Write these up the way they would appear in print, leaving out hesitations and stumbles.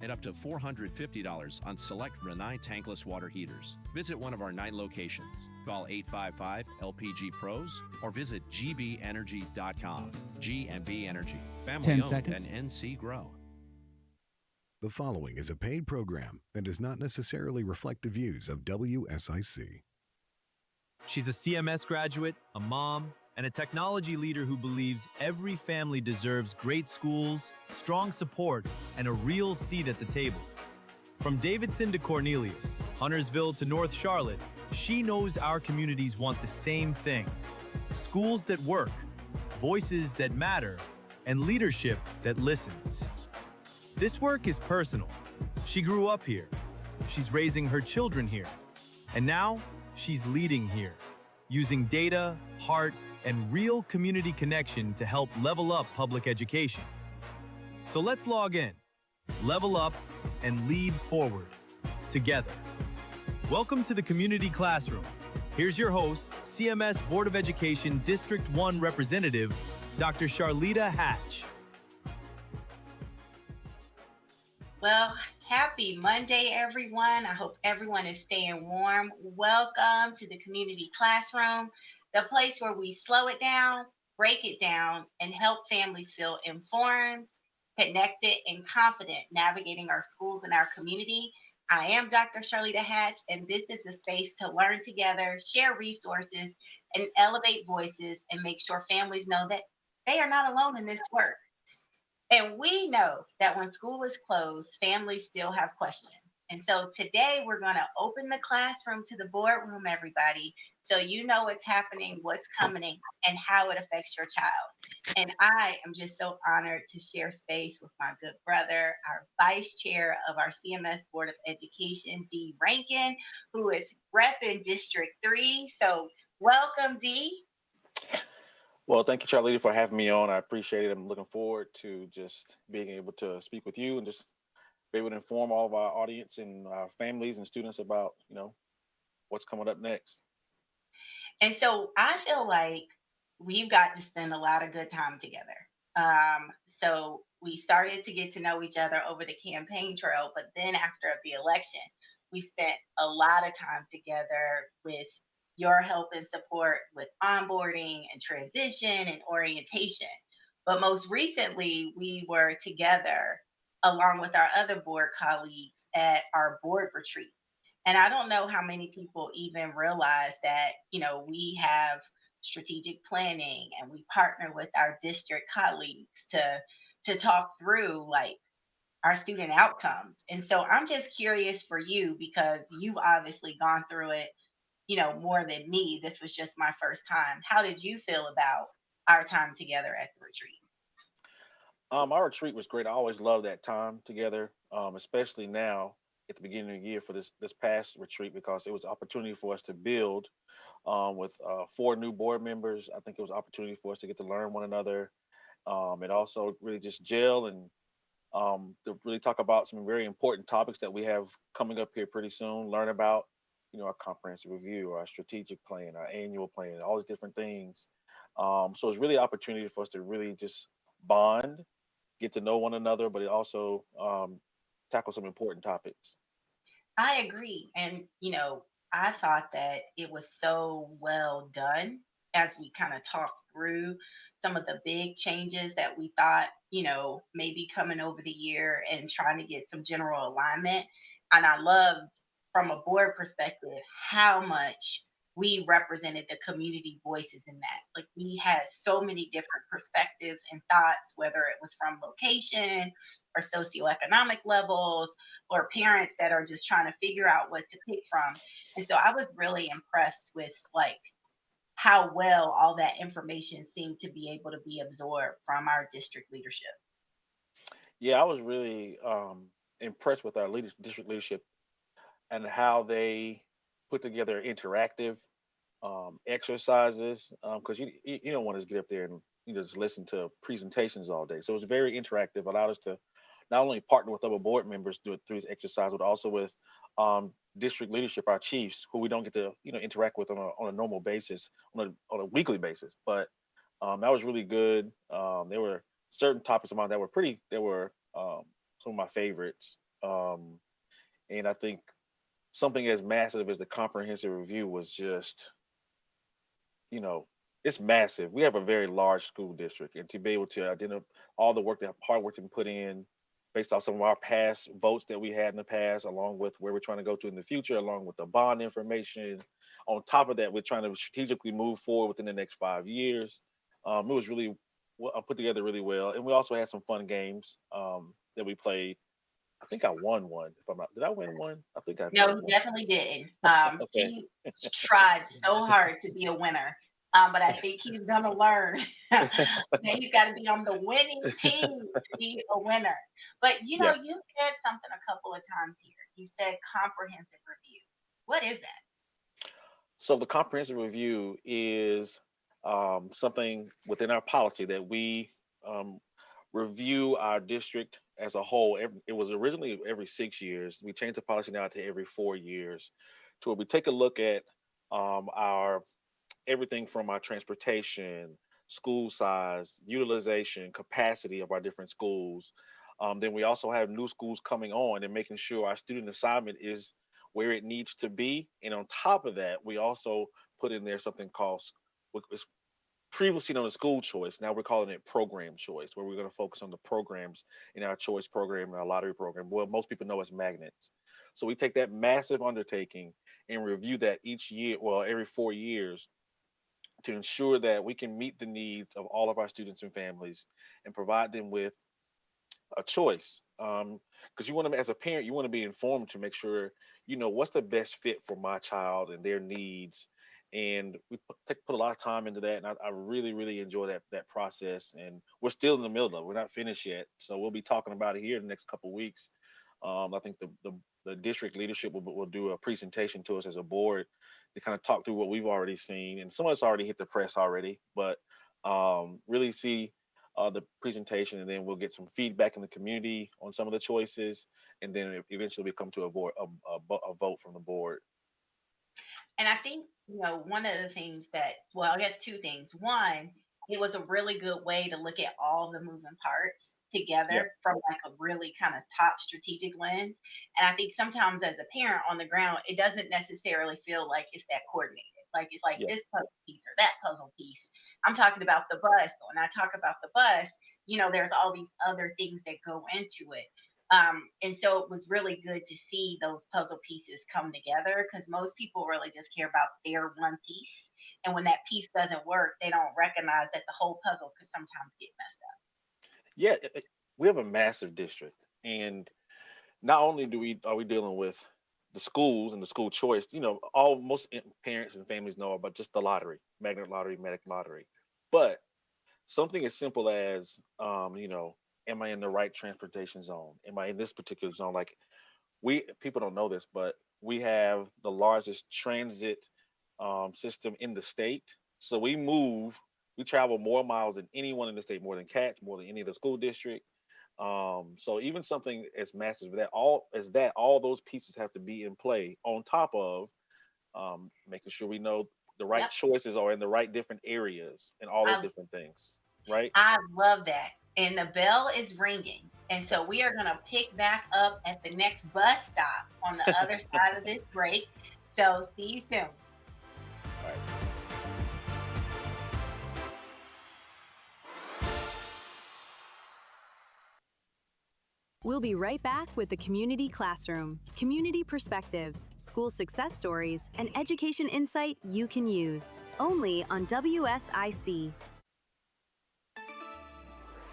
and up to $450 on select Rinnai tankless water heaters. Visit one of our 9 locations. Call 855-LPG-PROS or visit gbenergy.com. G&B Energy. Family 10 owned seconds. and NC Grow. The following is a paid program and does not necessarily reflect the views of WSIC. She's a CMS graduate, a mom, and a technology leader who believes every family deserves great schools, strong support, and a real seat at the table. From Davidson to Cornelius, Huntersville to North Charlotte, she knows our communities want the same thing: schools that work, voices that matter, and leadership that listens. This work is personal. She grew up here. She's raising her children here. And now, she's leading here, using data, heart, and real community connection to help level up public education. So let's log in, level up, and lead forward, together. Welcome to the Community Classroom. Here's your host, CMS Board of Education District 1 Representative, Dr. Charlitta Hatch. Well, happy Monday, everyone. I hope everyone is staying warm. Welcome to the Community Classroom, the place where we slow it down, break it down, and help families feel informed, connected, and confident navigating our schools and our community. I am Dr. Charlitta Hatch, and this is a space to learn together, share resources, and elevate voices and make sure families know that they are not alone in this work. And we know that when school is closed, families still have questions. And so today we're going to open the classroom to the boardroom, everybody, so you know what's happening, what's coming, and how it affects your child. And I am just so honored to share space with my good brother, our vice chair of our CMS Board of Education, Dee Rankin, who is repping District 3. So welcome, Dee. Well, thank you, Charlitta, for having me on. I appreciate it. I'm looking forward to just being able to speak with you and just be able to inform all of our audience and our families and students about, what's coming up next. And so I feel like we've got to spend a lot of good time together. So we started to get to know each other over the campaign trail, but then after the election, we spent a lot of time together with your help and support with onboarding and transition and orientation. But most recently, we were together along with our other board colleagues at our board retreat. And I don't know how many people even realize that, we have strategic planning and we partner with our district colleagues to talk through like our student outcomes. And so I'm just curious for you because you've obviously gone through it, more than me. This was just my first time. How did you feel about our time together at the retreat? Our retreat was great. I always love that time together, especially now at the beginning of the year for this past retreat, because it was an opportunity for us to build with 4 new board members. I think it was an opportunity for us to get to learn one another, and also really just gel and to really talk about some very important topics that we have coming up here pretty soon. Learn about, our comprehensive review, our strategic plan, our annual plan, all these different things. So it's really an opportunity for us to really just bond, get to know one another, but it also tackle some important topics. I agree. And, I thought that it was so well done as we kind of talked through some of the big changes that we thought, maybe coming over the year and trying to get some general alignment. And I love from a board perspective how much we represented the community voices in that. Like we had so many different perspectives and thoughts, whether it was from location or socioeconomic levels or parents that are just trying to figure out what to pick from. And so I was really impressed with like how well all that information seemed to be able to be absorbed from our district leadership. Yeah, I was really impressed with our district leadership and how they put together interactive exercises, because you don't want to just get up there and just listen to presentations all day. So it was very interactive, allowed us to not only partner with other board members through this exercise, but also with district leadership, our chiefs, who we don't get to interact with on a normal basis, on a weekly basis. But that was really good. There were certain topics of mine that were some of my favorites. And I think something as massive as the comprehensive review was just, it's massive. We have a very large school district, and to be able to identify all the work, that hard work to put in based off some of our past votes that we had in the past, along with where we're trying to go to in the future, along with the bond information. On top of that, we're trying to strategically move forward within the next 5 years. It was really put together really well. And we also had some fun games that we played. I think I won one. If I'm not, did I win one? I think I No, won he one. definitely didn't. Okay. He tried so hard to be a winner, but I think he's gonna learn that he's got to be on the winning team to be a winner. But Yeah. you said something a couple of times here. You said comprehensive review. What is that? So the comprehensive review is something within our policy that we review our district as a whole. It was originally every 6 years. We changed the policy now to every 4 years, to where we take a look at our everything from our transportation, school size, utilization, capacity of our different schools. Then we also have new schools coming on and making sure our student assignment is where it needs to be. And on top of that, we also put in there something called, what was previously known as school choice. Now we're calling it program choice, where we're going to focus on the programs in our choice program and our lottery program. Well, most people know as magnets. So we take that massive undertaking and review that each year, well, every 4 years, to ensure that we can meet the needs of all of our students and families and provide them with a choice. Because you want to, as a parent, you want to be informed to make sure what's the best fit for my child and their needs. And we put a lot of time into that, and I really, really enjoy that process. And we're still in the middle of it; we're not finished yet, so we'll be talking about it here in the next couple of weeks. I think the district leadership will do a presentation to us as a board to kind of talk through what we've already seen, and some of us already hit the press already, but really see the presentation, and then we'll get some feedback in the community on some of the choices, and then eventually we come to a vote from the board. And I think, one of the things I guess two things. One, it was a really good way to look at all the moving parts Yeah, together from like a really kind of top strategic lens. And I think sometimes as a parent on the ground, it doesn't necessarily feel like it's that coordinated. Like it's like yeah, this puzzle piece or that puzzle piece. I'm talking about the bus. When I talk about the bus, there's all these other things that go into it. And so it was really good to see those puzzle pieces come together, because most people really just care about their one piece. And when that piece doesn't work, they don't recognize that the whole puzzle could sometimes get messed up. yeah. We have a massive district, and not only are we dealing with the schools and the school choice, most parents and families know about just the lottery, magnet lottery, medic lottery, but something as simple as, am I in the right transportation zone? Am I in this particular zone? Like, people don't know this, but we have the largest transit system in the state. So we travel more miles than anyone in the state, more than CATS, more than any of the school district. So even something as massive all those pieces have to be in play, on top of making sure we know the right Yep. choices are in the right different areas and all those I different things, right? I love that. And the bell is ringing. And so we are going to pick back up at the next bus stop on the other side of this break. So see you soon. All right. We'll be right back with the Community Classroom, community perspectives, school success stories, and education insight you can use. Only on WSIC.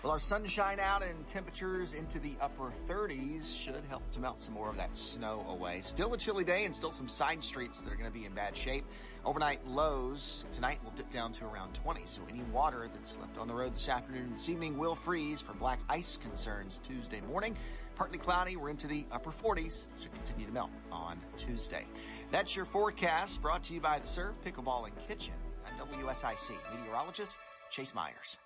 Well, our sunshine out and temperatures into the upper 30s should help to melt some more of that snow away. Still a chilly day and still some side streets that are going to be in bad shape. Overnight lows tonight will dip down to around 20, so any water that's left on the road this afternoon and this evening will freeze for black ice concerns Tuesday morning. Partly cloudy, we're into the upper 40s. Should continue to melt on Tuesday. That's your forecast, brought to you by the Surf Pickleball and Kitchen at WSIC. Meteorologist Chase Myers.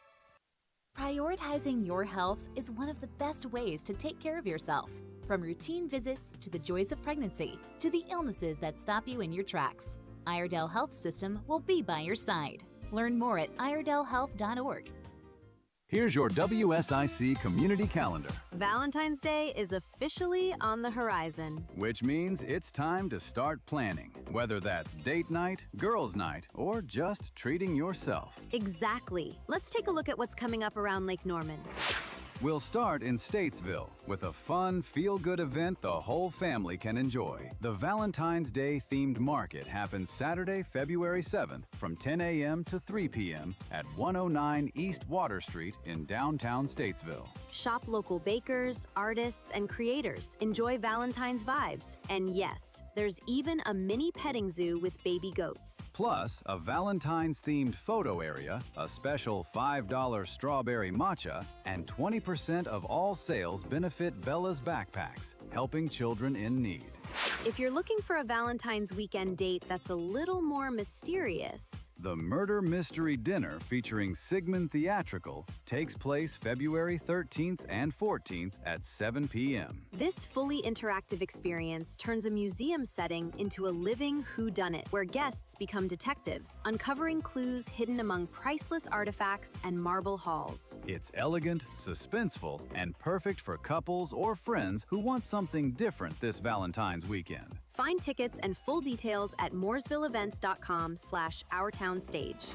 Prioritizing your health is one of the best ways to take care of yourself. From routine visits to the joys of pregnancy to the illnesses that stop you in your tracks, Iredell Health System will be by your side. Learn more at iredellhealth.org. Here's your WSIC community calendar, Valentine's Day is officially on the horizon. which means it's time to start planning, whether that's date night, girls' night, or just treating yourself. Exactly. Let's take a look at what's coming up around Lake Norman. We'll start in Statesville with a fun, feel-good event the whole family can enjoy. The Valentine's Day themed market happens Saturday, February 7th from 10 a.m. to 3 p.m. at 109 East Water Street in downtown Statesville. Shop local bakers, artists, and creators. Enjoy Valentine's vibes. And yes, there's even a mini petting zoo with baby goats. Plus, a Valentine's-themed photo area, a special $5 strawberry matcha, and 20% of all sales benefit Bella's Backpacks, helping children in need. If you're looking for a Valentine's weekend date that's a little more mysterious, The Murder Mystery Dinner featuring Sigmund Theatrical takes place February 13th and 14th at 7 p.m. this fully interactive experience turns a museum setting into a living whodunit where guests become detectives, uncovering clues hidden among priceless artifacts and marble halls. It's elegant, suspenseful, and perfect for couples or friends who want something different this Valentine's weekend. Find tickets and full details at mooresvilleevents.com/ourtownstage.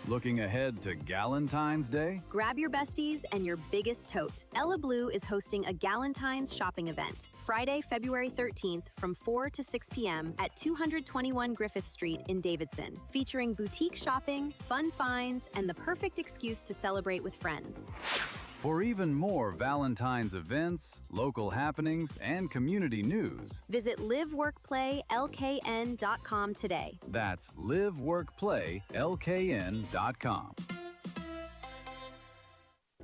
Looking ahead to Galentine's Day? Grab your besties and your biggest tote. Ella Blue is hosting a Galentine's shopping event, Friday, February 13th from 4 to 6 p.m. at 221 Griffith Street in Davidson, featuring boutique shopping, fun finds, and the perfect excuse to celebrate with friends. For even more Valentine's events, local happenings, and community news, Visit liveworkplaylkn.com today. that's liveworkplaylkn.com.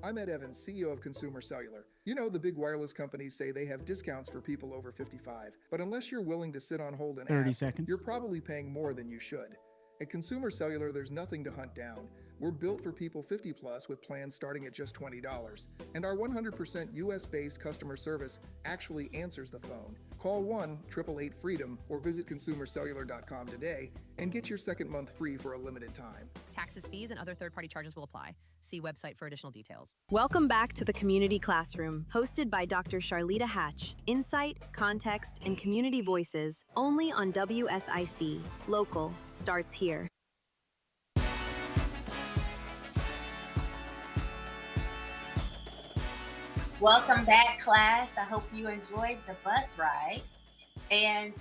I'm Ed Evans, CEO of Consumer Cellular. You know, the big wireless companies say they have discounts for people over 55, but unless you're willing to sit on hold and 30 ask, seconds. you're probably paying more than you should. At Consumer Cellular, there's nothing to hunt down. We're built for people 50 plus with plans starting at just $20. And our 100% US-based customer service actually answers the phone. Call 1-888-FREEDOM or visit consumercellular.com today and get your second month free for a limited time. Taxes, fees, and other third-party charges will apply. See website for additional details. Welcome back to the Community Classroom, hosted by Dr. Charlitta Hatch. Insight, context, and community voices only on WSIC. Local starts here. Welcome back, class. I hope you enjoyed the bus ride. And,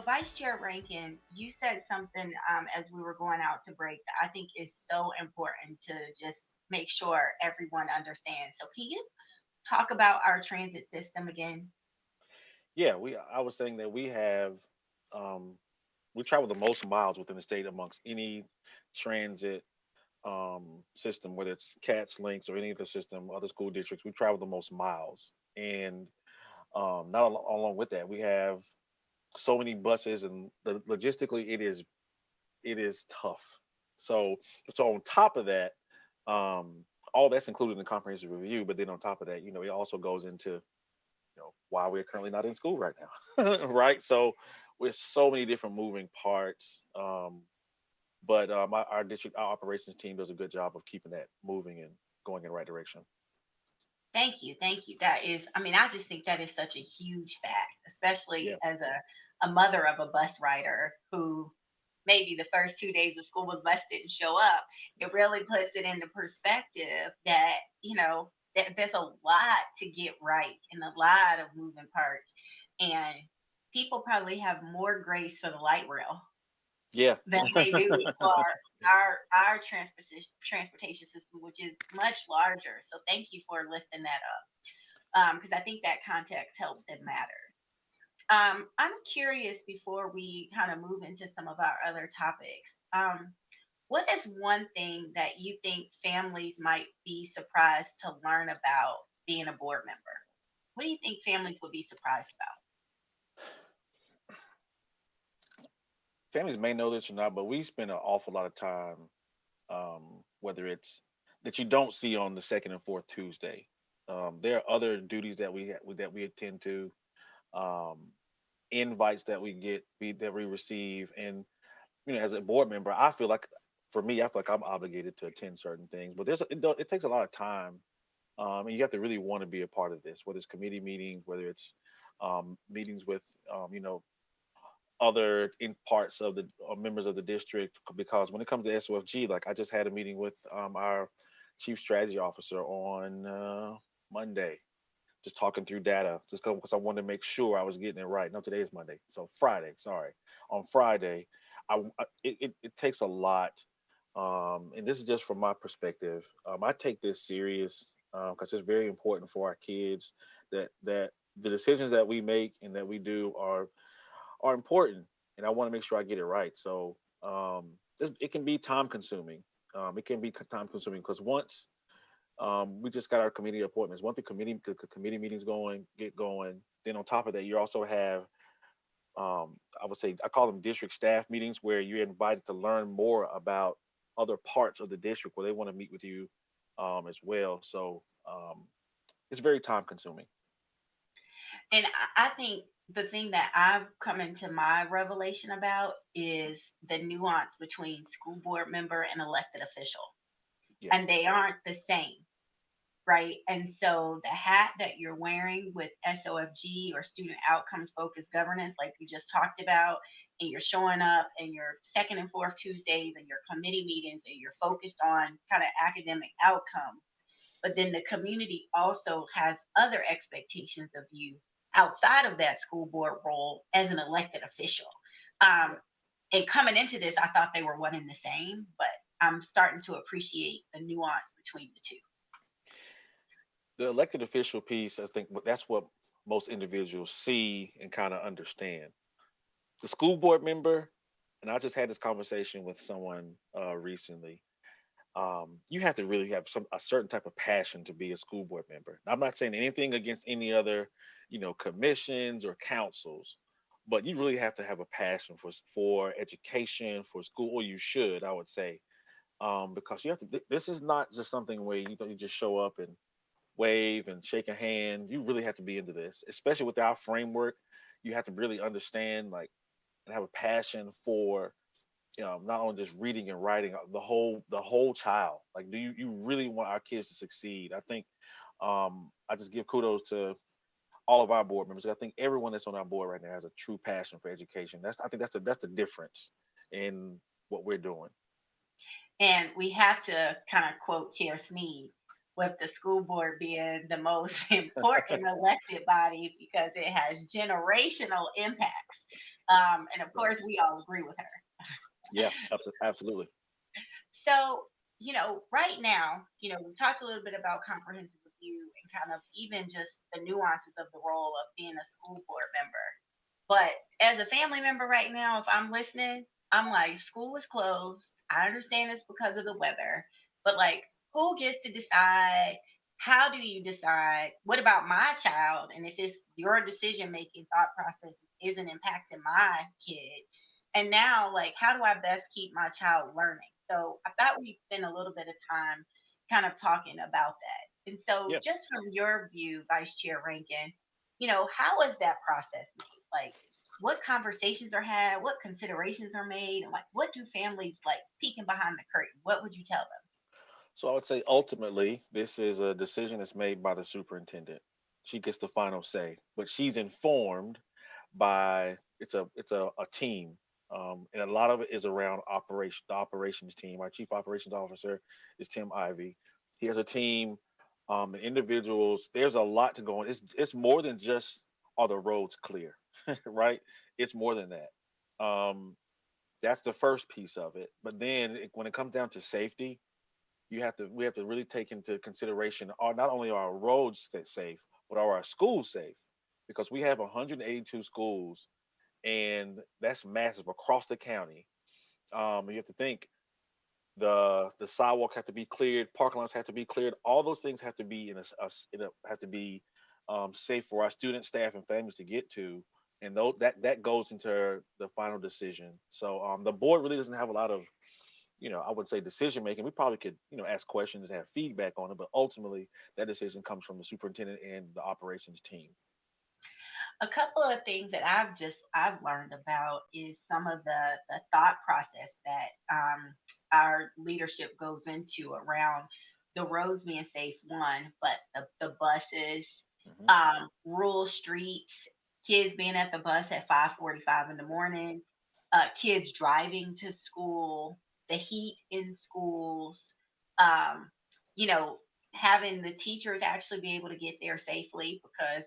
Vice Chair Rankin, you said something as we were going out to break that I think is so important to just make sure everyone understands. So can you talk about our transit system again? Yeah, I was saying that we travel the most miles within the state amongst any transit system, whether it's CATS, Links, or any other system, other school districts. We travel the most miles, and along with that, we have so many buses, and logistically, it is tough. So on top of that, all that's included in the comprehensive review. But then on top of that, it also goes into why we're currently not in school right now, right? So with so many different moving parts. But our district, our operations team does a good job of keeping that moving and going in the right direction. Thank you. That is, I just think that is such a huge fact, especially as a mother of a bus rider who maybe the first 2 days of school the bus didn't show up. It really puts it into perspective that, there's a lot to get right and a lot of moving parts. And people probably have more grace for the light rail than they do for our transportation system, which is much larger. So thank you for lifting that up, because I think that context helps and matters. I'm curious, before we kind of move into some of our other topics, what is one thing that you think families might be surprised to learn about being a board member? What do you think families would be surprised about? Families may know this or not, but we spend an awful lot of time, whether it's that you don't see on the second and fourth Tuesday. There are other duties that we attend to, invites that we get, that we receive, and as a board member, I feel like for me, I feel like I'm obligated to attend certain things, but it takes a lot of time, and you have to really want to be a part of this, whether it's committee meetings, whether it's meetings with other in parts of the members of the district. Because when it comes to SOFG, like I just had a meeting with our chief strategy officer on Monday, just talking through data, just because I wanted to make sure I was getting it right. No, today is Monday, so Friday. Sorry, on Friday, it takes a lot, and this is just from my perspective. I take this serious because it's very important for our kids that the decisions that we make and that we do are important, and I want to make sure I get it right. So it can be time consuming. It can be time consuming because once we just got our committee appointments. Once the committee meetings get going, then on top of that, you also have I would say I call them district staff meetings where you're invited to learn more about other parts of the district where they want to meet with you as well. So it's very time consuming. And I think the thing that I've come into my revelation about is the nuance between school board member and elected official. Yeah. And they aren't the same, right? And so the hat that you're wearing with SOFG or student outcomes focused governance, like we just talked about, and you're showing up and your second and fourth Tuesdays and your committee meetings and you're focused on kind of academic outcomes. But then the community also has other expectations of you outside of that school board role as an elected official. And coming into this, I thought they were one and the same, but I'm starting to appreciate the nuance between the two. The elected official piece, I think that's what most individuals see and kind of understand. The school board member, and I just had this conversation with someone recently. You have to really have a certain type of passion to be a school board member. I'm not saying anything against any other, commissions or councils, but you really have to have a passion for education, for school, or you should, I would say, because you have to. This is not just something where you just show up and wave and shake a hand. You really have to be into this, especially with our framework. You have to really understand, like, and have a passion for not only just reading and writing, the whole child. Like, do you really want our kids to succeed? I think I just give kudos to all of our board members. I think everyone that's on our board right now has a true passion for education. I think that's the difference in what we're doing. And we have to kind of quote Chair Sneed with the school board being the most important elected body because it has generational impacts. And of course, we all agree with her. Yeah, absolutely. So, right now, we talked a little bit about comprehensive review and kind of even just the nuances of the role of being a school board member. But as a family member right now, if I'm listening, I'm like, school is closed. I understand it's because of the weather, but like, who gets to decide? How do you decide? What about my child? And if it's your decision-making thought process isn't impacting my kid, and now, like, how do I best keep my child learning? So I thought we'd spend a little bit of time kind of talking about that. And so just from your view, Vice Chair Rankin, how is that process made? Like, what conversations are had? What considerations are made? And like, what do families like peeking behind the curtain? What would you tell them? So I would say ultimately, this is a decision that's made by the superintendent. She gets the final say, but she's informed by it's a team. And a lot of it is around the operations team. Our chief operations officer is Tim Ivy. He has a team, and individuals. There's a lot to go on. It's more than just are the roads clear, right? It's more than that. That's the first piece of it. But then when it comes down to safety, we have to really take into consideration not only are our roads safe, but are our schools safe? Because we have 182 schools. And that's massive across the county. You have to think the sidewalk have to be cleared, parking lots have to be cleared. All those things have to be have to be safe for our students, staff, and families to get to. And that goes into the final decision. So the board really doesn't have a lot of, I would say decision making. We probably could, ask questions and have feedback on it, but ultimately that decision comes from the superintendent and the operations team. A couple of things that I've learned about is some of the thought process that our leadership goes into around the roads being safe, one, but the buses, rural streets, kids being at the bus at 5:45 in the morning, kids driving to school, the heat in schools, um, you know, having the teachers actually be able to get there safely because,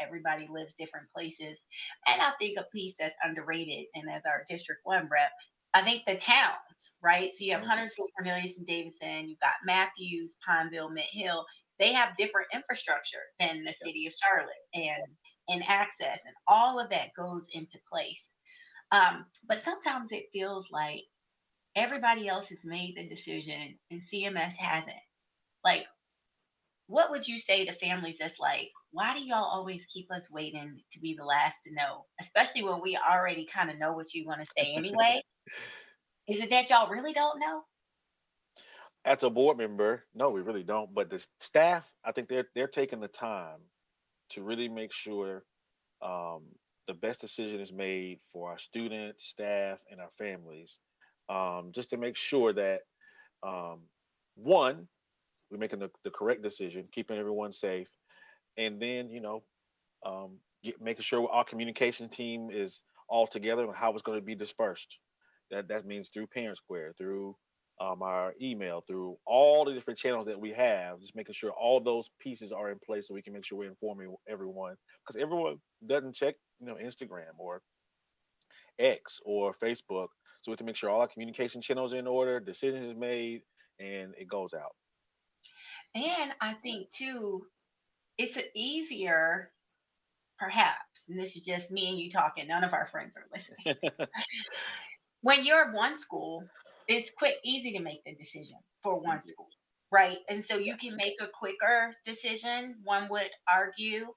everybody lives different places. And I think a piece that's underrated, and as our District 1 rep, I think the towns, right? So you have Huntersville, Cornelius, and Davidson, you've got Matthews, Pineville, Mint Hill. They have different infrastructure than the city of Charlotte and access, and all of that goes into place. But sometimes it feels like everybody else has made the decision and CMS hasn't. Like, what would you say to families that's like, why do y'all always keep us waiting to be the last to know, especially when we already kind of know what you want to say anyway? Is it that y'all really don't know? As a board member, no, we really don't. But the staff, I think they're taking the time to really make sure the best decision is made for our students, staff, and our families, just to make sure that one, we're making the correct decision, keeping everyone safe, and then making sure our communication team is all together and how it's going to be dispersed. That means through Parent Square, through our email, through all the different channels that we have, just making sure all those pieces are in place so we can make sure we're informing everyone, because everyone doesn't check, Instagram or X or Facebook. So we have to make sure all our communication channels are in order, decisions is made, and it goes out. And I think too, it's easier, perhaps, and this is just me and you talking, none of our friends are listening. When you're one school, it's easy to make the decision for one school, right? And so you can make a quicker decision, one would argue,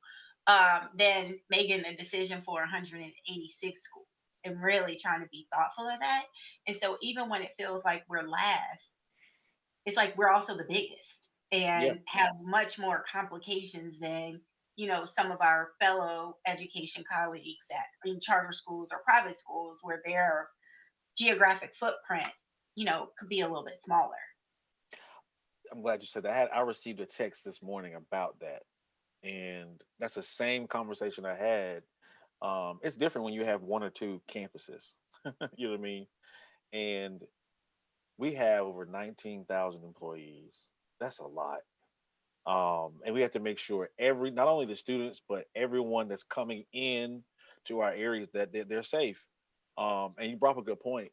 than making a decision for 186 schools and really trying to be thoughtful of that. And so even when it feels like we're last, it's like we're also the biggest and have much more complications than some of our fellow education colleagues in charter schools or private schools, where their geographic footprint could be a little bit smaller. I'm glad you said that. I received a text this morning about that, and that's the same conversation I had. It's different when you have one or two campuses. You know what I mean? And we have over 19,000 employees. That's a lot. And we have to make sure not only the students, but everyone that's coming in to our areas that they're safe. And you brought up a good point.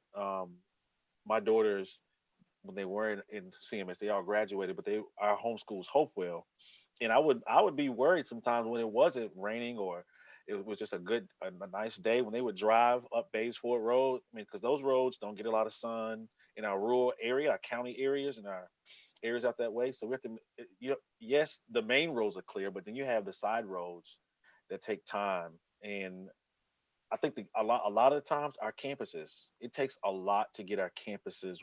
My daughters, when they were in CMS, they all graduated, but our homeschools Hopewell. And I would be worried sometimes when it wasn't raining or it was just a nice day, when they would drive up Bays Ford Road. I mean, because those roads don't get a lot of sun in our rural area, our county areas, and our areas out that way. So we have to, yes, the main roads are clear, but then you have the side roads that take time. And I think a lot of times our campuses, it takes a lot to get our campuses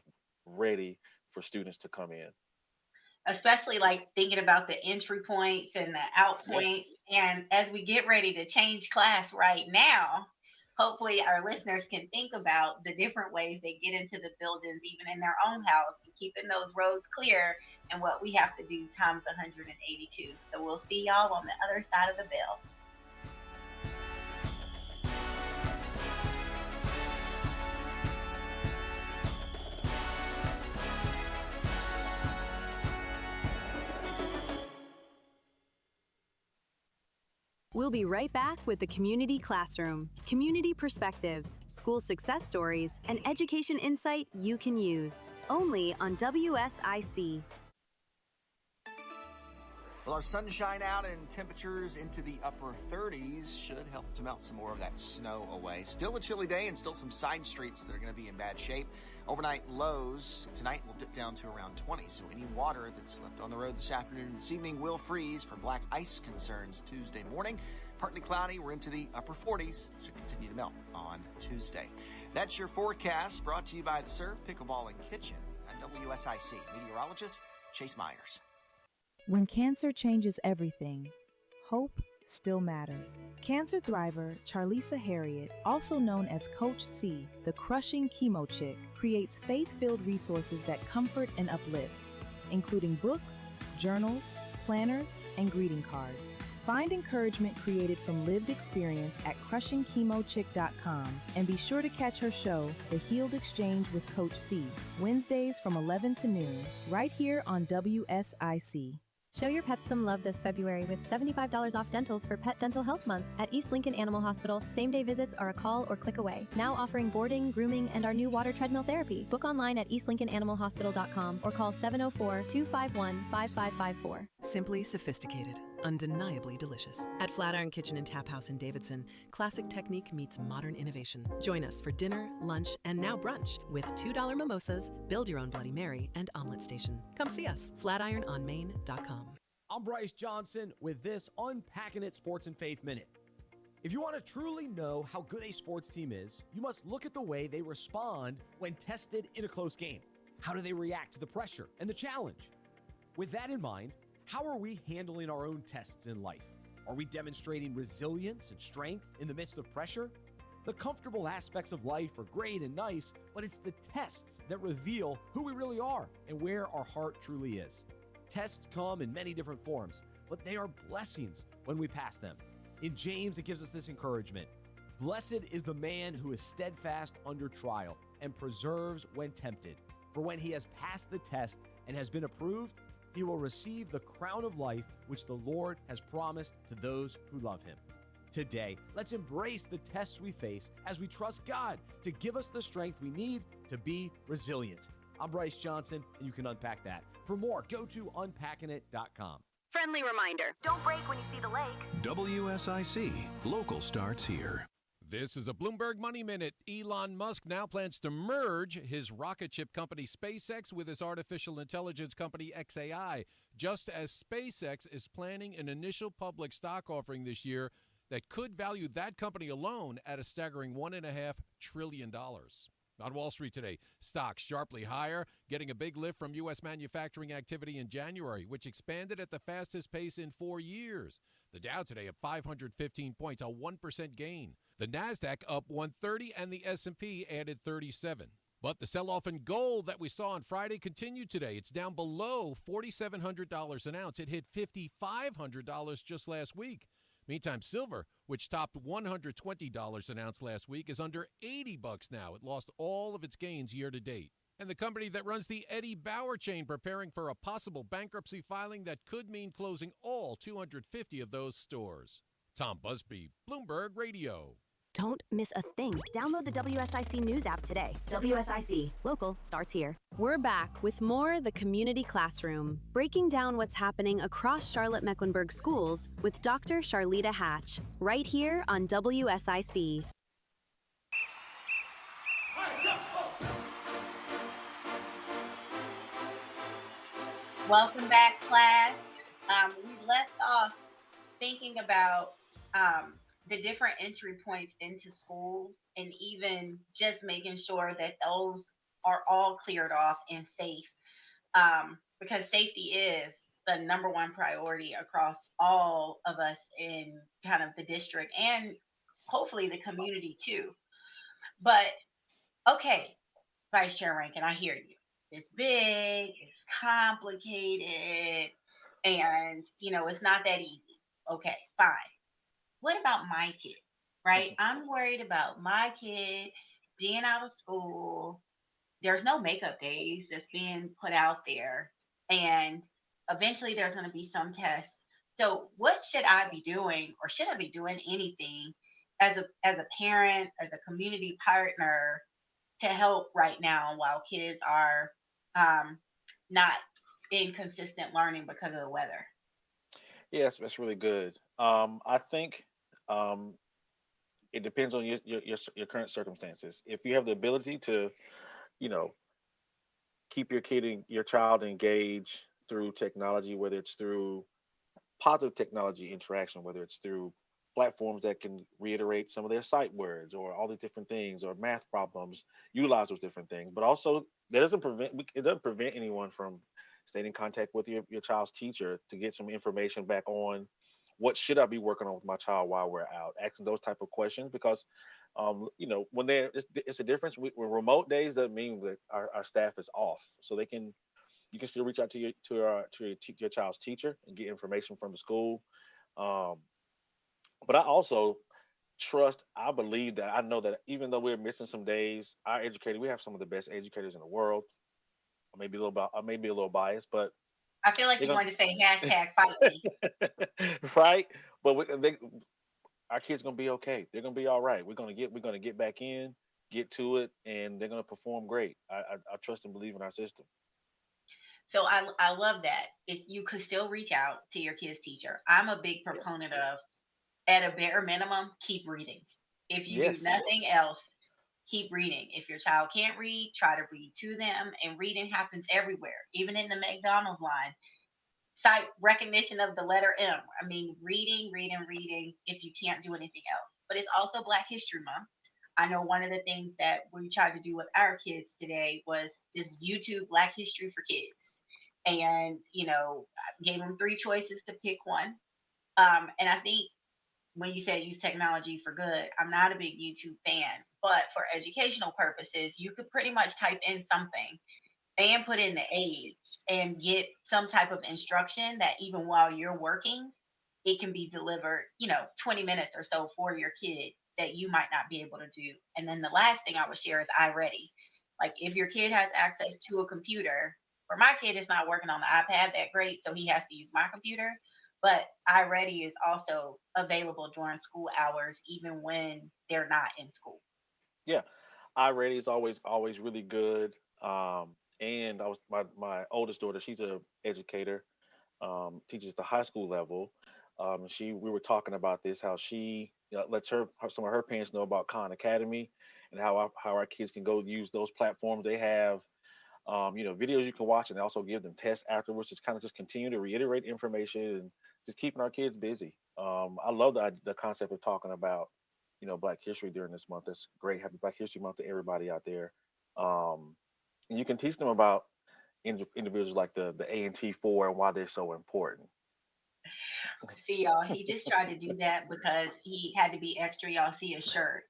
ready for students to come in. Especially like thinking about the entry points and the out points. And as we get ready to change class right now, hopefully our listeners can think about the different ways they get into the buildings, even in their own house, and keeping those roads clear and what we have to do times 182. So we'll see y'all on the other side of the bell. We'll be right back with the Community Classroom, community perspectives, school success stories, and education insight you can use, only on WSIC. Well, our sunshine out and temperatures into the upper 30s should help to melt some more of that snow away. Still a chilly day and still some side streets that are going to be in bad shape. Overnight lows tonight will dip down to around 20, so any water that's left on the road this afternoon and this evening will freeze for black ice concerns Tuesday morning. Partly cloudy, we're into the upper 40s. Should continue to melt on Tuesday. That's your forecast, brought to you by the Surf Pickleball and Kitchen. I'm WSIC meteorologist Chase Myers. When cancer changes everything, hope still matters. Cancer thriver Charlitta Hatch, also known as Coach C, the crushing chemo chick, creates faith-filled resources that comfort and uplift, including books, journals, planners, and greeting cards. Find encouragement created from lived experience at crushingchemochick.com and be sure to catch her show, The Healed Exchange with Coach C, Wednesdays from 11 to noon, right here on WSIC. Show your pets some love this February with $75 off dentals for Pet Dental Health Month at East Lincoln Animal Hospital. Same-day visits are a call or click away. Now offering boarding, grooming, and our new water treadmill therapy. Book online at eastlincolnanimalhospital.com or call 704-251-5554. Simply sophisticated, undeniably delicious. At Flatiron Kitchen and Tap House in Davidson, classic technique meets modern innovation. Join us for dinner, lunch, and now brunch with $2 mimosas, build your own Bloody Mary, and omelet station. Come see us, flatirononmain.com. I'm Bryce Johnson with this Unpacking It Sports and Faith Minute. If you want to truly know how good a sports team is, you must look at the way they respond when tested in a close game. How do they react to the pressure and the challenge? With that in mind, how are we handling our own tests in life? Are we demonstrating resilience and strength in the midst of pressure? The comfortable aspects of life are great and nice, but it's the tests that reveal who we really are and where our heart truly is. Tests come in many different forms, but they are blessings when we pass them. In James, it gives us this encouragement. Blessed is the man who is steadfast under trial and perseveres when tempted. For when he has passed the test and has been approved, he will receive the crown of life which the Lord has promised to those who love him. Today, let's embrace the tests we face as we trust God to give us the strength we need to be resilient. I'm Bryce Johnson, and you can unpack that. For more, go to unpackingit.com. Friendly reminder, don't brake when you see the lake. WSIC, local starts here. This is a Bloomberg Money Minute. Elon Musk now plans to merge his rocket ship company SpaceX with his artificial intelligence company XAI, just as SpaceX is planning an initial public stock offering this year that could value that company alone at a staggering $1.5 trillion. On Wall Street today, stocks sharply higher, getting a big lift from U.S. manufacturing activity in January, which expanded at the fastest pace in 4 years. The Dow today up 515 points, a 1% gain. The Nasdaq up 130, and the S&P added 37. But the sell-off in gold that we saw on Friday continued today. It's down below $4,700 an ounce. It hit $5,500 just last week. Meantime, silver, which topped $120 an ounce last week, is under $80 now. It lost all of its gains year to date. And the company that runs the Eddie Bauer chain preparing for a possible bankruptcy filing that could mean closing all 250 of those stores. Tom Busby, Bloomberg Radio. Don't miss a thing. Download the WSIC News app today. WSIC. Local starts here. We're back with more The Community Classroom, breaking down what's happening across Charlotte-Mecklenburg Schools with Dr. Charlitta Hatch, right here on WSIC. Welcome back, class. We left off thinking about the different entry points into schools and even just making sure that those are all cleared off and safe, because safety is the number one priority across all of us in kind of the district and hopefully the community too. But okay, Vice Chair Rankin, I hear you. It's big, it's complicated, and it's not that easy. Okay, fine. What about my kid, right? I'm worried about my kid being out of school. There's no makeup days that's being put out there. And eventually there's going to be some tests. So what should I be doing, or should I be doing anything as a parent, as a community partner to help right now while kids are not in consistent learning because of the weather? Yes, that's really good. I think it depends on your current circumstances. If you have the ability to, keep your child engaged through technology, whether it's through positive technology interaction, whether it's through platforms that can reiterate some of their sight words or all the different things, or math problems, utilize those different things. But also, it doesn't prevent anyone from staying in contact with your child's teacher to get some information back on what should I be working on with my child while we're out? Asking those type of questions because, when it's a difference. When remote days doesn't mean that our staff is off, so you can still reach out to your child's teacher and get information from the school. Um, but I also I believe that I know that even though we're missing some days, we have some of the best educators in the world. I may be a little biased, but I feel like you gonna, wanted to say hashtag fight me. right? But our kids gonna be okay. They're gonna be all right. We're gonna get back in, get to it, and they're gonna perform great. I trust and believe in our system. So I love that. If you could still reach out to your kid's teacher. I'm a big proponent of, at a bare minimum, keep reading. If you do Yes. nothing else, keep reading. If your child can't read, try to read to them. And reading happens everywhere, even in the McDonald's line. Sight recognition of the letter M. I mean, reading, reading, if you can't do anything else. But it's also Black History Month. I know one of the things that we tried to do with our kids today was just YouTube Black History for Kids. And, I gave them 3 choices to pick one. And I think when you say use technology for good, I'm not a big YouTube fan, but for educational purposes, you could pretty much type in something and put in the age and get some type of instruction that even while you're working, it can be delivered, 20 minutes or so for your kid that you might not be able to do. And then the last thing I would share is iReady. Like if your kid has access to a computer, for my kid is not working on the iPad that great, so he has to use my computer. But iReady is also available during school hours, even when they're not in school. Yeah, iReady is always really good. And I was my oldest daughter. She's a educator, teaches at the high school level. We were talking about this, how she lets some of her parents know about Khan Academy and how our kids can go use those platforms. They have videos you can watch, and they also give them tests afterwards. Just kind of just continue to reiterate information and just keeping our kids busy. I love the concept of talking about Black history during this month. That's great. Happy Black History Month to everybody out there. And you can teach them about individuals like the ANT4 and why they're so important. See, y'all, he just tried to do that because he had to be extra. Y'all see his shirt.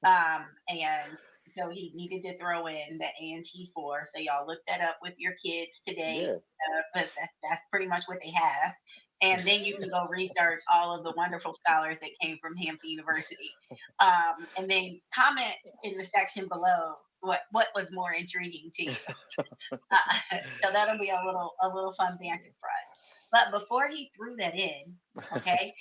And so he needed to throw in the ANT4. So y'all look that up with your kids today. Yes. But that's pretty much what they have. And then you can go research all of the wonderful scholars that came from Hampton University. And then comment in the section below what was more intriguing to you. So that'll be a little fun banter for us. But before he threw that in, okay,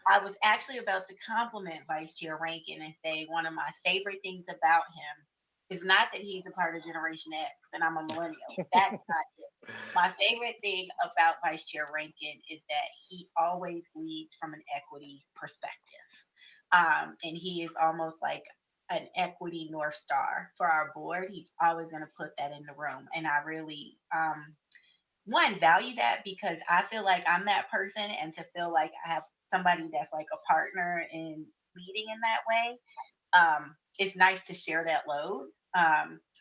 I was actually about to compliment Vice Chair Rankin and say one of my favorite things about him is not that he's a part of Generation X and I'm a millennial. That's not it. My favorite thing about Vice Chair Rankin is that he always leads from an equity perspective. And he is almost like an equity North Star for our board. He's always going to put that in the room. And I really, value that because I feel like I'm that person, and to feel like I have somebody that's like a partner in leading in that way, it's nice to share that load.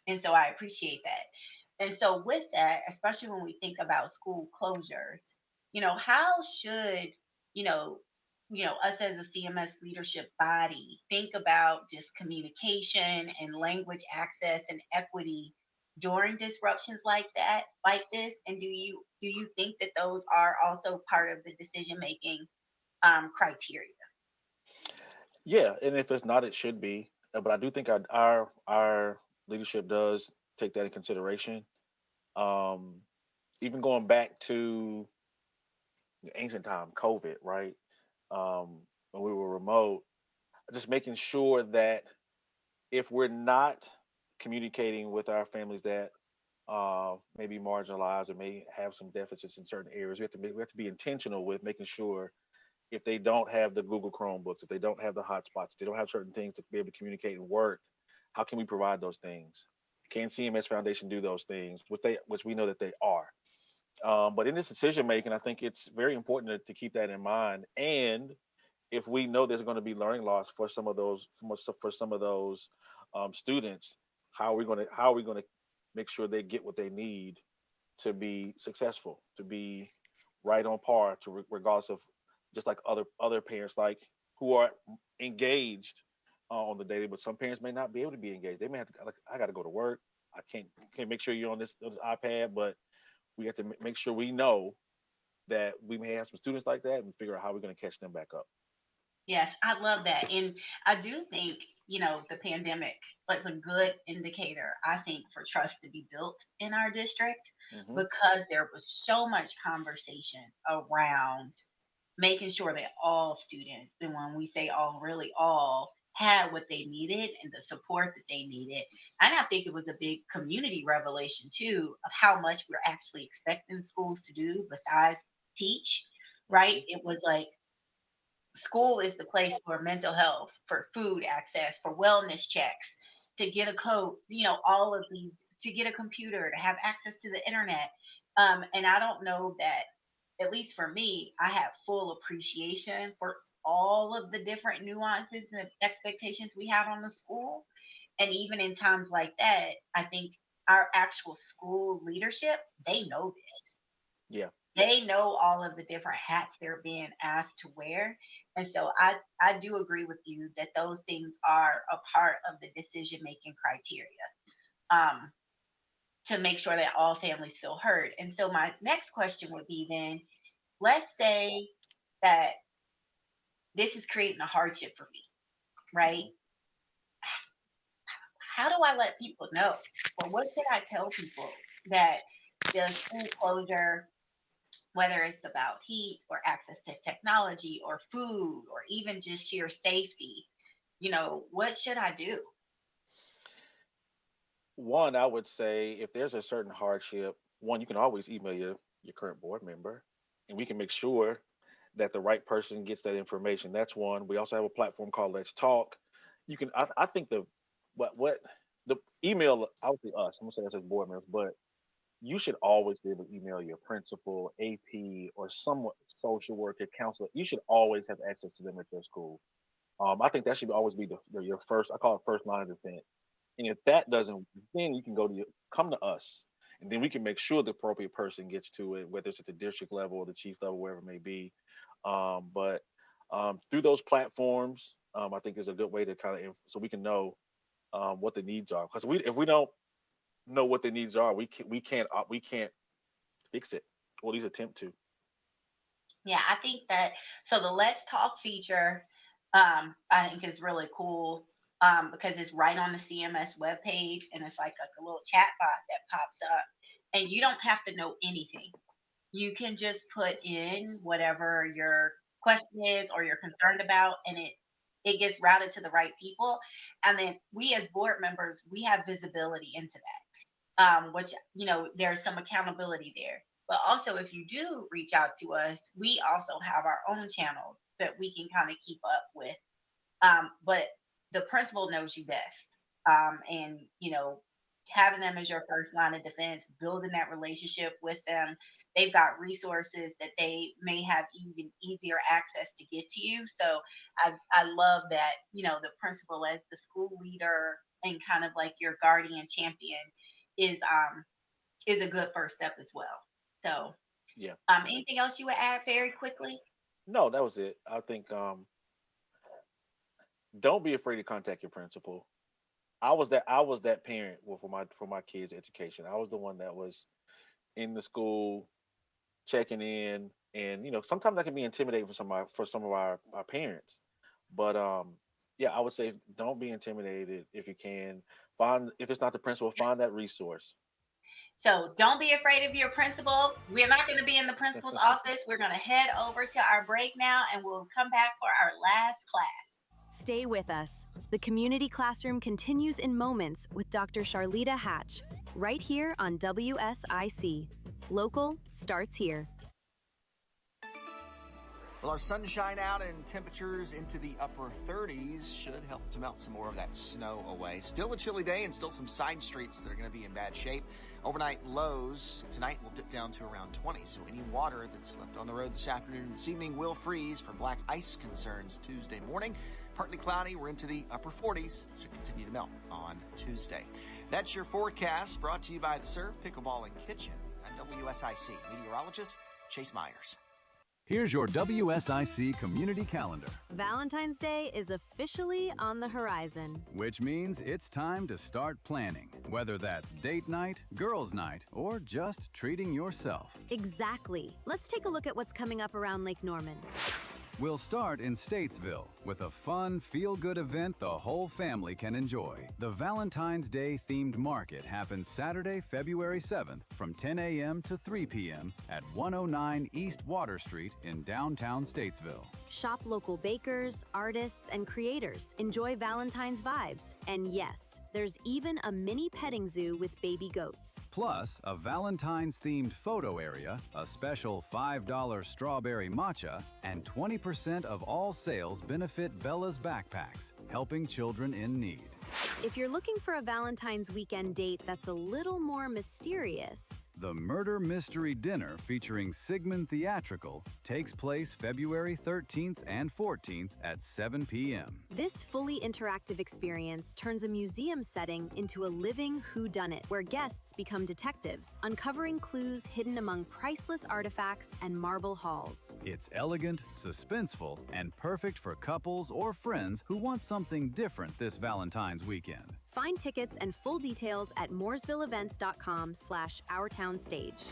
And so I appreciate that. And so with that, especially when we think about school closures, how should, us as a CMS leadership body think about just communication and language access and equity during disruptions like this? And do you think that those are also part of the decision making criteria? Yeah, and if it's not, it should be. But I do think our leadership does take that in consideration. Even going back to ancient time, COVID, right? When we were remote, just making sure that if we're not communicating with our families that may be marginalized or may have some deficits in certain areas, we have to be intentional with making sure if they don't have the Google Chromebooks, if they don't have the hotspots, if they don't have certain things to be able to communicate and work, how can we provide those things? Can CMS Foundation do those things, which we know that they are? But in this decision making, I think it's very important to keep that in mind. And if we know there's going to be learning loss for some of those students, how are we going to make sure they get what they need to be successful, to be right on par, regardless of just like other parents, like who are engaged on the daily, but some parents may not be able to be engaged. They may have to, like, I got to go to work. I can't make sure you're on this iPad, but we have to make sure we know that we may have some students like that and figure out how we're going to catch them back up. Yes, I love that. And I do think, the pandemic was a good indicator, I think, for trust to be built in our district because there was so much conversation around making sure that all students, and when we say all, really all, had what they needed and the support that they needed. And I think it was a big community revelation, too, of how much we're actually expecting schools to do besides teach, right? It was like, school is the place for mental health, for food access, for wellness checks, to get a code, all of these, to get a computer, to have access to the internet. And I don't know that, at least for me, I have full appreciation for all of the different nuances and expectations we have on the school. And even in times like that, I think our actual school leadership, they know this. Yeah. They know all of the different hats they're being asked to wear. And so I do agree with you that those things are a part of the decision-making criteria to make sure that all families feel heard. And so my next question would be then, let's say that this is creating a hardship for me, right? How do I let people know? Or what should I tell people that the school closure, whether it's about heat or access to technology or food or even just sheer safety, what should I do? One, I would say if there's a certain hardship, one, you can always email your current board member, and we can make sure that the right person gets that information. That's one. We also have a platform called Let's Talk. You can, I think the email, obviously us, I'm gonna say that's as board members, but you should always be able to email your principal, AP, or some social worker, counselor. You should always have access to them at your school. I think that should always be your first, I call it first line of defense. And if that doesn't, then you can come to us, and then we can make sure the appropriate person gets to it, whether it's at the district level or the chief level, wherever it may be. But through those platforms, I think is a good way to so we can know what the needs are. Because if we don't know what the needs are, we can't fix it, or at least attempt to. Yeah, I think that, so the Let's Talk feature, I think is really cool because it's right on the CMS webpage, and it's like a little chat bot that pops up, and you don't have to know anything. You can just put in whatever your question is or you're concerned about, and it gets routed to the right people. And then we as board members, we have visibility into that, which, there's some accountability there. But also, if you do reach out to us, we also have our own channels that we can kind of keep up with. But the principal knows you best. And, having them as your first line of defense, building that relationship with them. They've got resources that they may have even easier access to get to you. So I love that, the principal as the school leader and kind of like your guardian champion is a good first step as well. So yeah. Anything else you would add very quickly? No, that was it. I think don't be afraid to contact your principal. I was that parent for my kids' education. I was the one that was in the school checking in, and sometimes that can be intimidating for some of our parents. But yeah, I would say don't be intimidated. If you can, if it's not the principal, find that resource. So don't be afraid of your principal. We're not going to be in the principal's office. We're going to head over to our break now, and we'll come back for our last class. Stay with us. The Community Classroom continues in moments with Dr. Charlitta Hatch, right here on WSIC. Local starts here. Well, our sunshine out and temperatures into the upper 30s should help to melt some more of that snow away. Still a chilly day and still some side streets that are going to be in bad shape. Overnight lows tonight will dip down to around 20, so any water that's left on the road this afternoon and this evening will freeze for black ice concerns Tuesday morning. Partly cloudy, we're into the upper 40s. Should continue to melt on Tuesday. That's your forecast, brought to you by the Surf Pickleball and Kitchen. I'm WSIC meteorologist Chase Myers. Here's your WSIC community calendar, Valentine's Day is officially on the horizon. which means it's time to start planning, whether that's date night, girls' night, or just treating yourself. Exactly. Let's take a look at what's coming up around Lake Norman. We'll start in Statesville with a fun, feel-good event the whole family can enjoy. The Valentine's Day themed market happens Saturday, February 7th from 10 a.m. to 3 p.m. at 109 East Water Street in downtown Statesville. Shop local bakers, artists, and creators. Enjoy Valentine's vibes. And yes, there's even a mini petting zoo with baby goats. Plus, a Valentine's-themed photo area, a special $5 strawberry matcha, and 20% of all sales benefit Bella's Backpacks, helping children in need. If you're looking for a Valentine's weekend date that's a little more mysterious, The Murder Mystery Dinner featuring Sigmund Theatrical takes place February 13th and 14th at 7 p.m. this fully interactive experience turns a museum setting into a living whodunit where guests become detectives, uncovering clues hidden among priceless artifacts and marble halls. It's elegant, suspenseful, and perfect for couples or friends who want something different this Valentine's weekend. Find tickets and full details at mooresvilleevents.com/OurTownStage.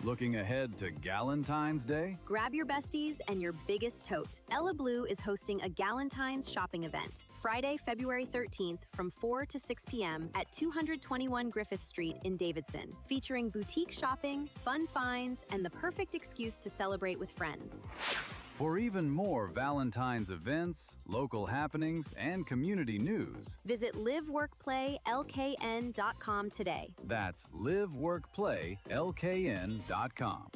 Looking ahead to Galentine's Day? Grab your besties and your biggest tote. Ella Blue is hosting a Galentine's shopping event, Friday, February 13th from 4 to 6 p.m. at 221 Griffith Street in Davidson, featuring boutique shopping, fun finds, and the perfect excuse to celebrate with friends. For even more Valentine's events, local happenings, and community news, Visit liveworkplaylkn.com today. that's liveworkplaylkn.com.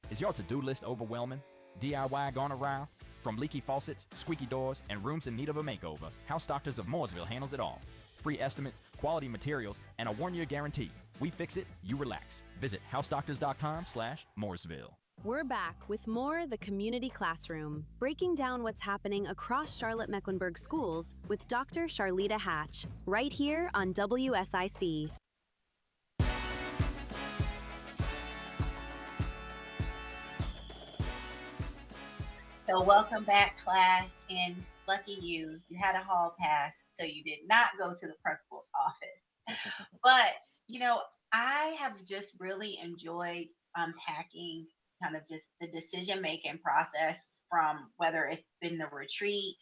Is your to-do list overwhelming? DIY gone awry? From leaky faucets, squeaky doors, and rooms in need of a makeover, House Doctors of Mooresville handles it all. Free estimates, quality materials, and a one-year guarantee. We fix it, you relax. Visit housedoctors.com/Mooresville. We're back with more The Community Classroom, breaking down what's happening across Charlotte-Mecklenburg Schools with Dr. Charlitta Hatch, right here on WSIC. So welcome back, class, and lucky you had a hall pass, so you did not go to the principal's office. But, I have just really enjoyed unpacking kind of just the decision-making process from whether it's been the retreat,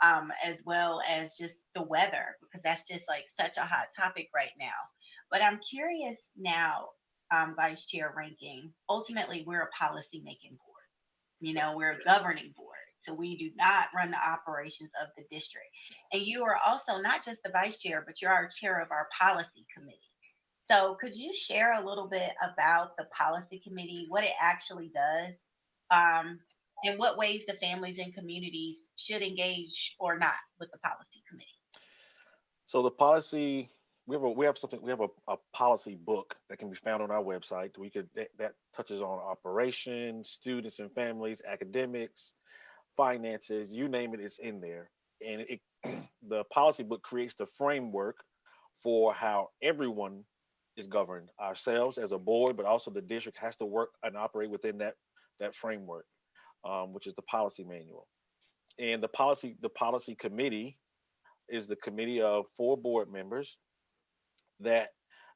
as well as just the weather, because that's just like such a hot topic right now. But I'm curious now, Vice Chair Rankin, ultimately we're a policy-making board. We're a governing board. So we do not run the operations of the district. And you are also not just the vice chair, but you're our chair of our policy committee. So could you share a little bit about the policy committee, what it actually does, and what ways the families and communities should engage or not with the policy committee? So the policy, we have a policy book that can be found on our website. That touches on operations, students and families, academics, finances, you name it, it's in there. And the policy book creates the framework for how everyone is governed, ourselves as a board, but also the district has to work and operate within that framework, which is the policy manual. And the policy committee is the committee of 4 board members that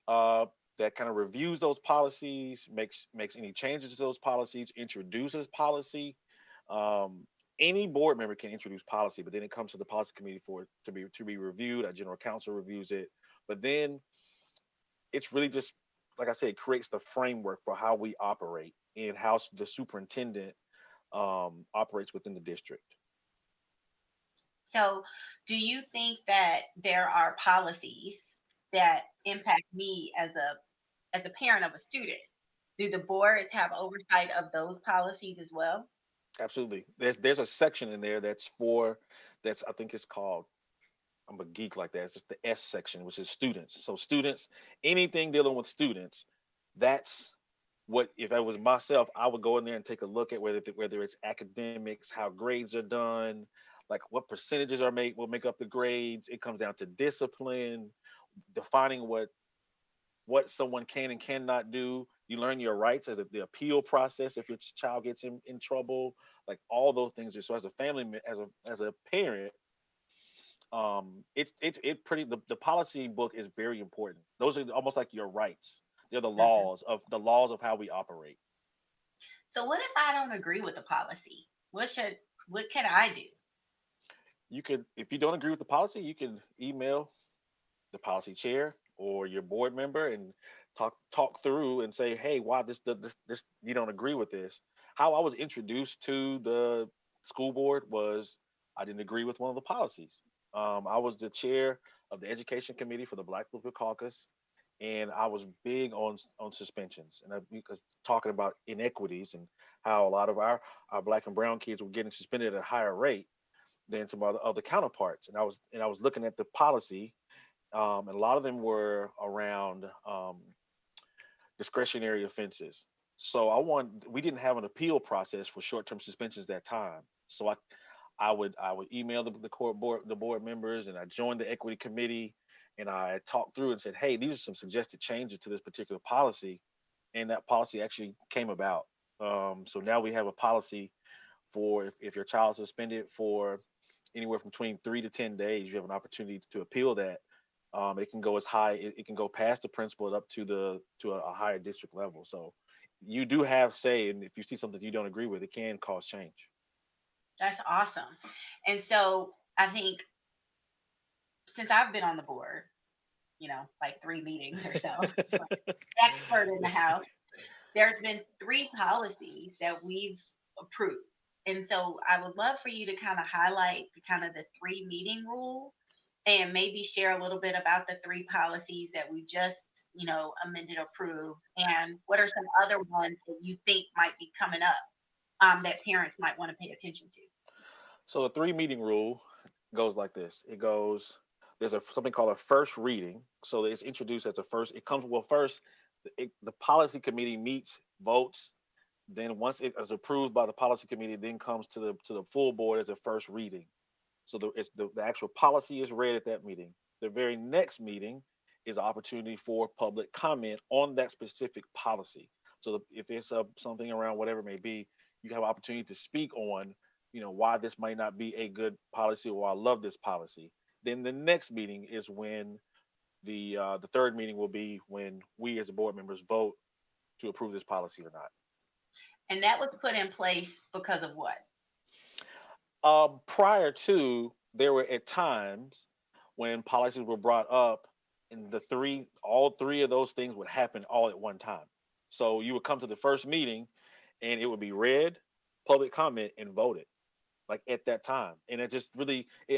kind of reviews those policies, makes any changes to those policies, introduces policy. Any board member can introduce policy, but then it comes to the policy committee for it to be reviewed. Our general counsel reviews it, but then it's really just, like I said, it creates the framework for how we operate and how the superintendent operates within the district. So do you think that there are policies that impact me as a parent of a student? Do the boards have oversight of those policies as well? Absolutely. There's a section in there I think it's called, I'm a geek like that. It's just the S section, which is students. So students, anything dealing with students, that's what, if I was myself, I would go in there and take a look at whether it's academics, how grades are done, like what percentages will make up the grades. It comes down to discipline, defining what someone can and cannot do, You learn your rights as the appeal process if your child gets in trouble, like all those things. So as a family, as a parent, it pretty the policy book is very important. Those are almost like your rights. They're the laws of how we operate. So what if I don't agree with the policy? What can I do? You could, if you don't agree with the policy, you can email the policy chair or your board member and talk through and say, hey, why this you don't agree with this. How I was introduced to the school board was I didn't agree with one of the policies. I was the chair of the education committee for the Black Political Caucus, and I was big on suspensions, and because talking about inequities and how a lot of our Black and brown kids were getting suspended at a higher rate than some other counterparts. And I was looking at the policy, and a lot of them were around discretionary offenses. So we didn't have an appeal process for short-term suspensions that time. So I would email the board members, and I joined the equity committee, and I talked through and said, hey, these are some suggested changes to this particular policy, and that policy actually came about. So now we have a policy for if your child is suspended for anywhere from between 3 to 10 days, you have an opportunity to appeal that. It can go as high, it can go past the principal up to a higher district level. So you do have say, and if you see something you don't agree with, it can cause change. That's awesome. And so I think since I've been on the board, like 3 meetings or so, expert in the house, there's been 3 policies that we've approved. And so I would love for you to kind of highlight the 3 meeting rule and maybe share a little bit about the 3 policies that we just, amended, approved, and what are some other ones that you think might be coming up that parents might want to pay attention to. So the 3 meeting rule goes like this. It goes, there's something called a first reading. So it's introduced as first, the policy committee meets, votes. Then once it is approved by the policy committee, it then comes to the full board as a first reading. So the actual policy is read at that meeting. The very next meeting is an opportunity for public comment on that specific policy. So if it's something around whatever it may be, you have an opportunity to speak on, why this might not be a good policy or I love this policy. Then the next meeting is when the 3rd meeting will be when we as board members vote to approve this policy or not. And that was put in place because of what? Prior to, there were at times when policies were brought up, and all three of those things would happen all at one time. So you would come to the first meeting, and it would be read, public comment, and voted, like at that time. And it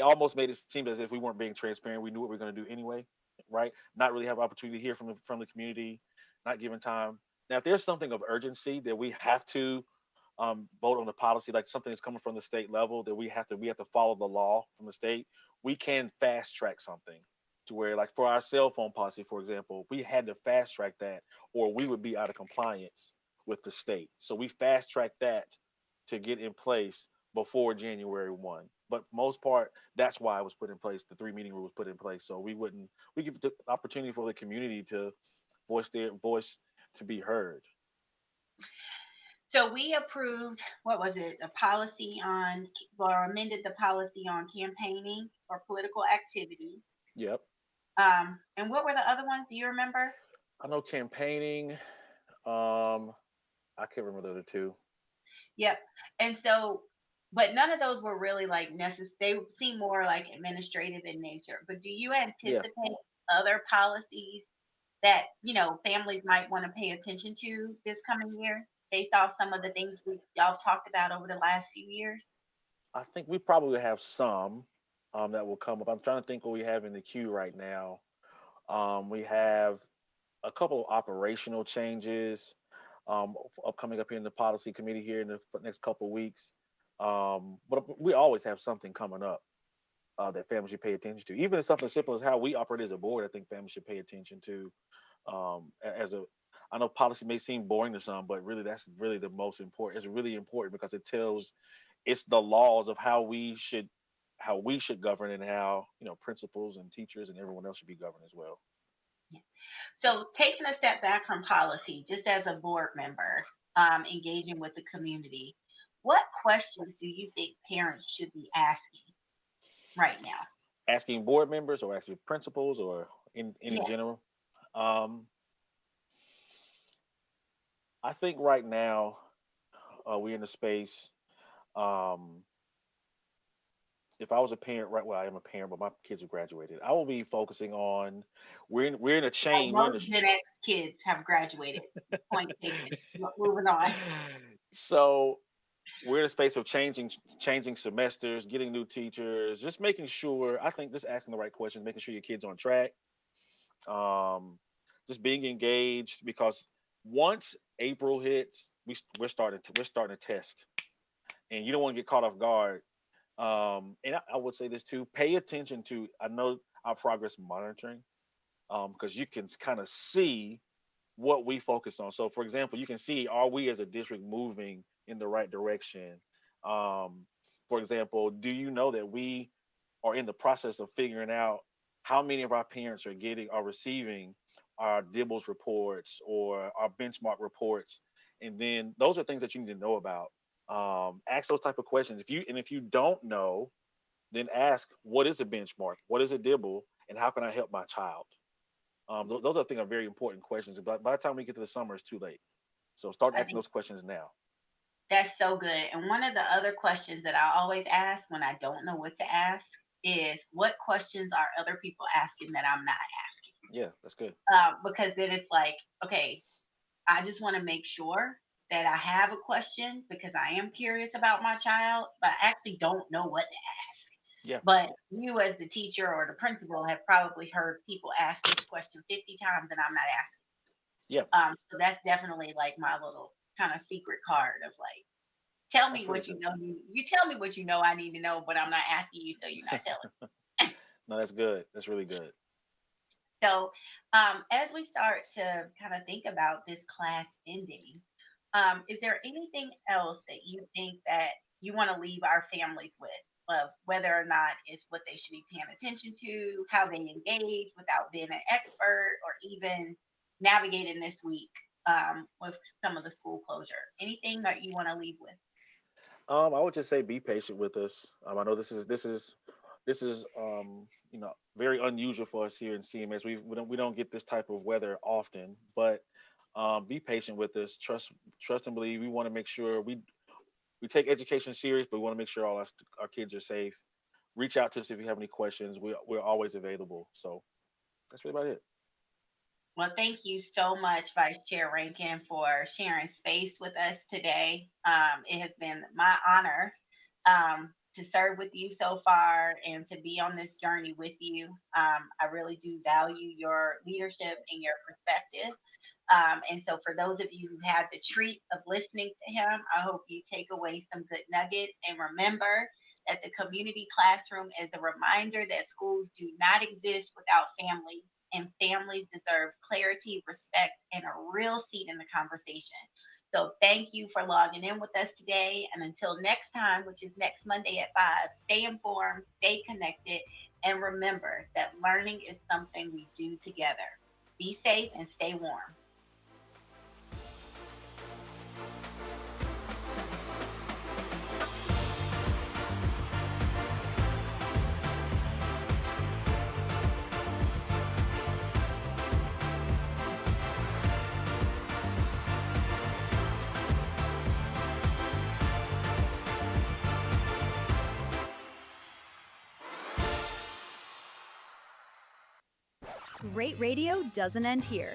almost made it seem as if we weren't being transparent. We knew what we were going to do anyway, right? Not really have opportunity to hear from the community, not given time. Now, if there's something of urgency that we have to vote on the policy, like something that's coming from the state level that we have to follow the law from the state, we can fast track something to where, like for our cell phone policy, for example, we had to fast track that or we would be out of compliance with the state. So we fast tracked that to get in place before January 1. But most part, that's why it was put in place. The 3 meeting rule was put in place. So we give the opportunity for the community to voice their voice to be heard. So we approved, what was it, amended the policy on campaigning or political activity. Yep. And what were the other ones? Do you remember? I know campaigning. I can't remember the other 2. Yep. And so, but none of those were really like necessary. They seem more like administrative in nature. But do you anticipate other policies that, families might want to pay attention to this coming year based off some of the things y'all talked about over the last few years? I think we probably have some that will come up. I'm trying to think what we have in the queue right now. We have a couple of operational changes coming up here in the policy committee here in the next couple of weeks. But we always have something coming up that families should pay attention to. Even something simple as how we operate as a board, I think families should pay attention to. I know policy may seem boring to some, but really that's really the most important. It's really important because it's the laws of how we should govern and how, principals and teachers and everyone else should be governed as well. So taking a step back from policy, just as a board member, engaging with the community, what questions do you think parents should be asking right now? Asking board members or actually principals or in Yeah. general. I think right now we're in a space. If I was a parent, right? Well, I am a parent, but my kids have graduated. I will be focusing on we're in a chain. We're in a Most Gen X kids have graduated. Point taken. Moving on. so we're in a space of changing semesters, getting new teachers, just making sure. I think just asking the right questions, making sure your kids on track, just being engaged. Because once April hits, we're starting to test, and you don't want to get caught off guard. And I would say this too: pay attention to. I know our progress monitoring, because you can kind of see what we focus on. So, for example, you can see, are we as a district moving in the right direction? For example, do you know that we are in the process of figuring out how many of our parents are receiving our DIBELS reports or our benchmark reports? And then those are things that you need to know about. Ask those type of questions. If you don't know, then ask, what is a benchmark? What is a DIBEL? And how can I help my child? Those I think are very important questions. But by the time we get to the summer, it's too late. So start asking those questions now. That's so good. And one of the other questions that I always ask when I don't know what to ask is, what questions are other people asking that I'm not asking? Yeah, that's good. Because then it's like, okay, I just want to make sure that I have a question because I am curious about my child, but I actually don't know what to ask. Yeah. But you as the teacher or the principal have probably heard people ask this question 50 times and I'm not asking. Yeah. So that's definitely like my little kind of secret card of like, tell me That's what really you know. You tell me what you know I need to know, but I'm not asking you, so you're not telling. No, that's good. That's really good. So as we start to kind of think about this class ending, is there anything else that you think that you want to leave our families with, of whether or not it's what they should be paying attention to, how they engage without being an expert, or even navigating this week with some of the school closure? Anything that you want to leave with? I would just say be patient with us. I know this is very unusual for us here in CMS. We don't get this type of weather often, but be patient with us. Trust and believe. We want to make sure we take education serious, but we want to make sure all our kids are safe. Reach out to us if you have any questions. We're always available. So that's really about it. Well, thank you so much, Vice Chair Rankin, for sharing space with us today. It has been my honor to serve with you so far and to be on this journey with you. I really do value your leadership and your perspective. And so for those of you who had the treat of listening to him, I hope you take away some good nuggets, and remember that the community classroom is a reminder that schools do not exist without families, and families deserve clarity, respect, and a real seat in the conversation. So thank you for logging in with us today. And until next time, which is next Monday at 5, stay informed, stay connected, and remember that learning is something we do together. Be safe and stay warm. Great radio doesn't end here.